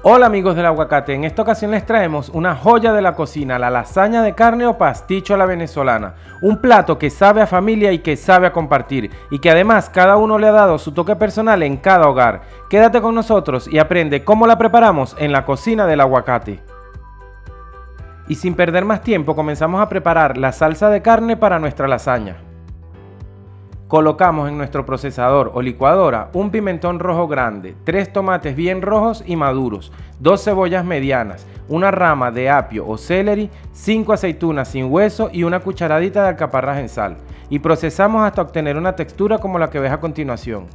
Hola amigos del aguacate, en esta ocasión les traemos una joya de la cocina, la lasaña de carne o pasticho a la venezolana. Un plato que sabe a familia y que sabe a compartir y que además cada uno le ha dado su toque personal en cada hogar. Quédate con nosotros y aprende cómo la preparamos en la cocina del aguacate. Y sin perder más tiempo comenzamos a preparar la salsa de carne para nuestra lasaña. Colocamos en nuestro procesador o licuadora un pimentón rojo grande, 3 tomates bien rojos y maduros, 2 cebollas medianas, una rama de apio o celery, 5 aceitunas sin hueso y una cucharadita de alcaparras en sal. Y procesamos hasta obtener una textura como la que ves a continuación.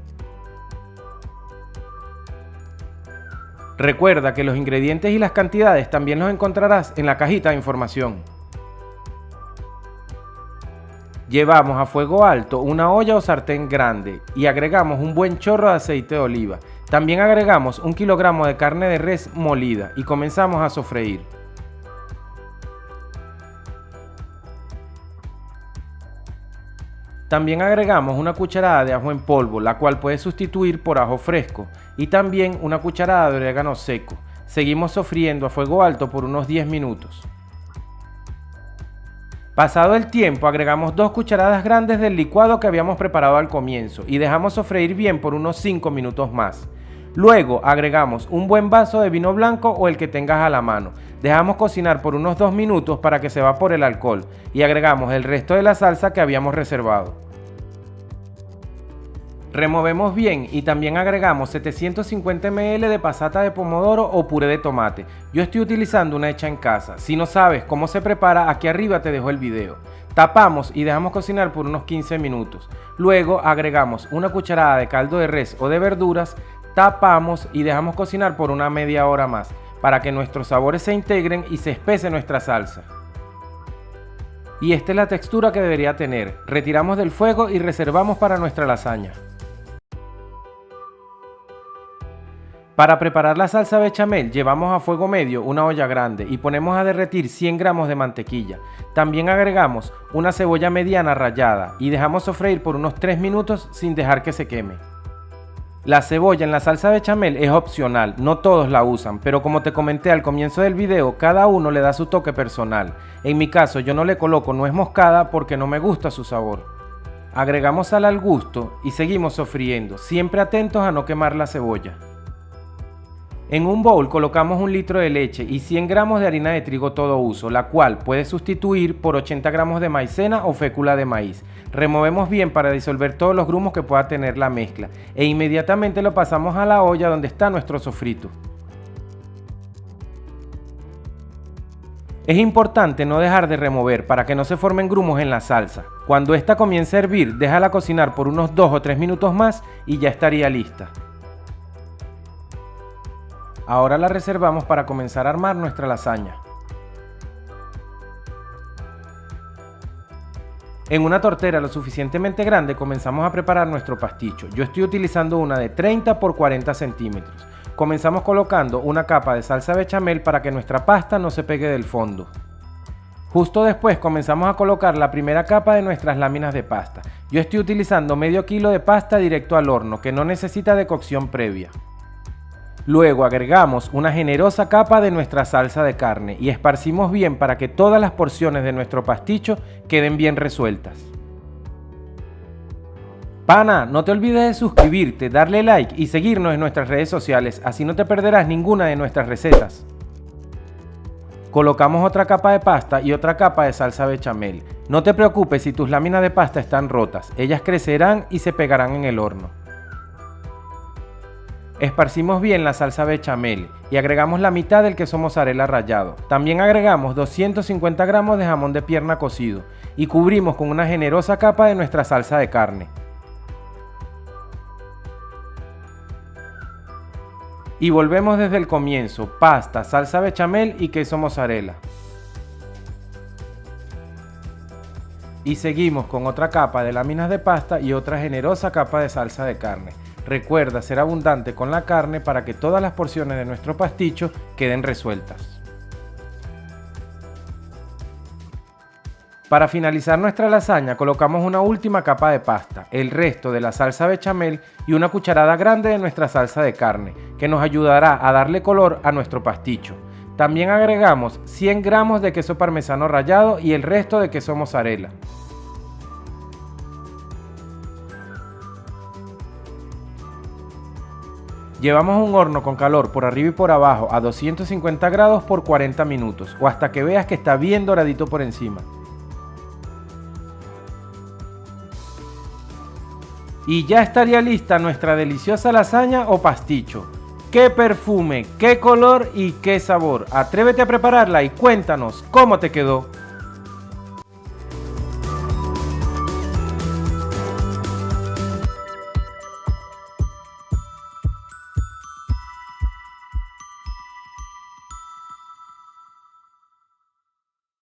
Recuerda que los ingredientes y las cantidades también los encontrarás en la cajita de información. Llevamos a fuego alto una olla o sartén grande y agregamos un buen chorro de aceite de oliva. También agregamos 1 kilogramo de carne de res molida y comenzamos a sofreír. También agregamos una cucharada de ajo en polvo, la cual puedes sustituir por ajo fresco, y también una cucharada de orégano seco. Seguimos sofriendo a fuego alto por unos 10 minutos. Pasado el tiempo, agregamos 2 cucharadas grandes del licuado que habíamos preparado al comienzo y dejamos sofreír bien por unos 5 minutos más. Luego agregamos un buen vaso de vino blanco o el que tengas a la mano. Dejamos cocinar por unos 2 minutos para que se evapore el alcohol y agregamos el resto de la salsa que habíamos reservado. Removemos bien y también agregamos 750 ml de pasata de pomodoro o puré de tomate. Yo estoy utilizando una hecha en casa. Si no sabes cómo se prepara, aquí arriba te dejo el video. Tapamos y dejamos cocinar por unos 15 minutos. Luego agregamos una cucharada de caldo de res o de verduras, tapamos y dejamos cocinar por una media hora más para que nuestros sabores se integren y se espese nuestra salsa. Y esta es la textura que debería tener. Retiramos del fuego y reservamos para nuestra lasaña. Para preparar la salsa bechamel llevamos a fuego medio una olla grande y ponemos a derretir 100 gramos de mantequilla. También agregamos una cebolla mediana rallada y dejamos sofreír por unos 3 minutos sin dejar que se queme. La cebolla en la salsa bechamel es opcional, no todos la usan, pero como te comenté al comienzo del video, cada uno le da su toque personal. En mi caso yo no le coloco nuez moscada porque no me gusta su sabor. Agregamos sal al gusto y seguimos sofriendo, siempre atentos a no quemar la cebolla. En un bowl colocamos 1 litro de leche y 100 gramos de harina de trigo todo uso, la cual puedes sustituir por 80 gramos de maicena o fécula de maíz. Removemos bien para disolver todos los grumos que pueda tener la mezcla e inmediatamente lo pasamos a la olla donde está nuestro sofrito. Es importante no dejar de remover para que no se formen grumos en la salsa. Cuando esta comience a hervir, déjala cocinar por unos 2 o 3 minutos más y ya estaría lista. Ahora la reservamos para comenzar a armar nuestra lasaña. En una tortera lo suficientemente grande comenzamos a preparar nuestro pasticho. Yo estoy utilizando una de 30 por 40 centímetros. Comenzamos colocando una capa de salsa bechamel para que nuestra pasta no se pegue del fondo. Justo después comenzamos a colocar la primera capa de nuestras láminas de pasta. Yo estoy utilizando medio kilo de pasta directo al horno que no necesita de cocción previa. Luego agregamos una generosa capa de nuestra salsa de carne y esparcimos bien para que todas las porciones de nuestro pasticho queden bien resueltas. Pana, no te olvides de suscribirte, darle like y seguirnos en nuestras redes sociales, así no te perderás ninguna de nuestras recetas. Colocamos otra capa de pasta y otra capa de salsa bechamel. No te preocupes si tus láminas de pasta están rotas, ellas crecerán y se pegarán en el horno. Esparcimos bien la salsa bechamel y agregamos la mitad del queso mozzarella rallado. También agregamos 250 gramos de jamón de pierna cocido y cubrimos con una generosa capa de nuestra salsa de carne. Y volvemos desde el comienzo: pasta, salsa bechamel y queso mozzarella. Y seguimos con otra capa de láminas de pasta y otra generosa capa de salsa de carne. Recuerda ser abundante con la carne para que todas las porciones de nuestro pasticho queden resueltas. Para finalizar nuestra lasaña colocamos una última capa de pasta, el resto de la salsa bechamel y una cucharada grande de nuestra salsa de carne, que nos ayudará a darle color a nuestro pasticho. También agregamos 100 gramos de queso parmesano rallado y el resto de queso mozzarella. Llevamos un horno con calor por arriba y por abajo a 250 grados por 40 minutos o hasta que veas que está bien doradito por encima. Y ya estaría lista nuestra deliciosa lasaña o pasticho. ¡Qué perfume, qué color y qué sabor! Atrévete a prepararla y cuéntanos cómo te quedó.